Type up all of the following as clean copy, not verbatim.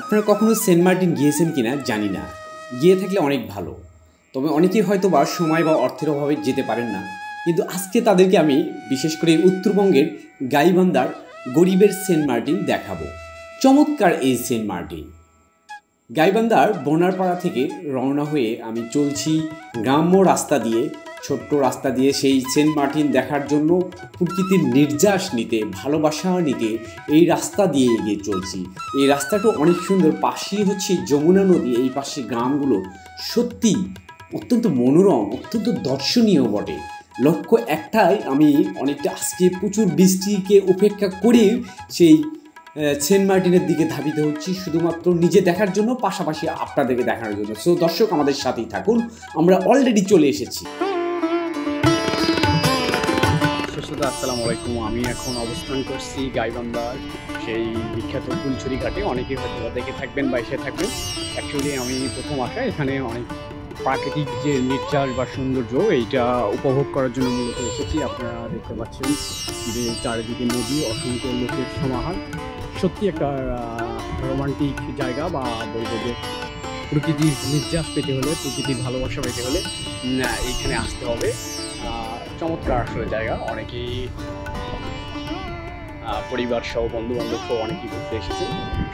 আপনারা কখনো Saint Martin গিয়েছেন কিনা জানি না, গিয়ে থাকলে অনেক ভালো। তবে অনেকেই হয়তো বা সময় বা অর্থের অভাবে যেতে পারেন না, কিন্তু আজকে তাদেরকে আমি বিশেষ করে উত্তরবঙ্গের গাইবান্ধার গরিবের সেন্ট মার্টিন দেখাবো। চমৎকার এই সেন্ট মার্টিন। গাইবান্ধার বনারপাড়া থেকে রওনা হয়ে আমি চলছি গ্রাম্য রাস্তা দিয়ে, ছোট্ট রাস্তা দিয়ে সেই সেন্ট মার্টিন দেখার জন্য, প্রকৃতির নির্যাস নিতে, ভালোবাসা নিতে এই রাস্তা দিয়ে এগিয়ে চলছি। এই রাস্তাটা অনেক সুন্দর, পাশেই হচ্ছে যমুনা নদী, এই পাশে গ্রামগুলো সত্যি অত্যন্ত মনোরম, অত্যন্ত দর্শনীয় বটে। লক্ষ্য একটাই, আমি অনেকটা আজকে প্রচুর বৃষ্টিকে উপেক্ষা করে সেই সেন্ট মার্টিনের দিকে ধাবিত হচ্ছি, শুধুমাত্র নিজে দেখার জন্য, পাশাপাশি আপনাদেরকে দেখানোর জন্য। সো দর্শক, আমাদের সাথেই থাকুন, আমরা অলরেডি চলে এসেছি। আসসালামু আলাইকুম। আমি এখন অবস্থান করছি গাইবান্ধার সেই বিখ্যাত ফুলছড়ি ঘাটে। অনেকেই হয়তো দেখে থাকবেন বা এসে থাকবেন। অ্যাকচুয়ালি আমি প্রথম আসা, এখানে অনেক প্রাকৃতিক যে নির্যাস বা সৌন্দর্য, এইটা উপভোগ করার জন্য মূলত এসেছি। আপনারা দেখতে পাচ্ছেন যে চারিদিকে নদী, অসংখ্য লোকের সমাহার। সত্যি একটা রোমান্টিক জায়গা, বা বলবো যে প্রকৃতির নির্যাস পেতে হলে, প্রকৃতির ভালোবাসা পেতে হলে এইখানে আসতে হবে। চমৎকার আসলে জায়গা। অনেকেই পরিবার সহ, বন্ধু বান্ধব সহ অনেকেই ঘুরতে এসেছে।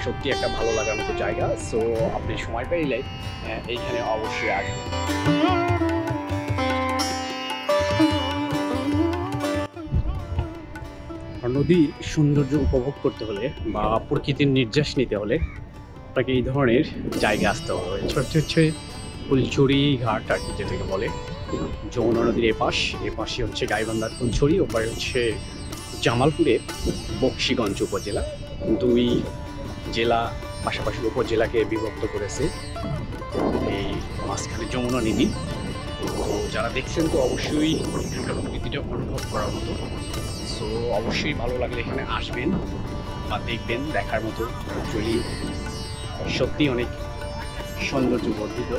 সত্যি একটা ভালো লাগার মতো জায়গা। সো আপনি সময় পেলে এইখানে অবশ্যই আসবেন। নদীর সৌন্দর্য উপভোগ করতে হলে বা প্রকৃতির নির্যাস নিতে হলে আপনাকে এই ধরনের জায়গা আসতে হবে। ছোট ছোট ফুলছড়ি ঘাট আর কি যেটাকে বলে, যমুনা নদীর এপাশে হচ্ছে গাইবান্ধার ফুলছড়ি, ওপারে হচ্ছে জামালপুরের বকশীগঞ্জ উপজেলা। দুই জেলা পাশাপাশি উপজেলাকে বিভক্ত করেছে এই মাঝখানে যমুনা নদী। তো যারা দেখছেন তো অবশ্যই এখানকার প্রকৃতিটা অনুভব করার মতো। সো অবশ্যই ভালো লাগলে এখানে আসবেন বা দেখবেন, দেখার মতো। অ্যাকচুয়ালি সত্যি অনেক সৌন্দর্য বর্ধিত।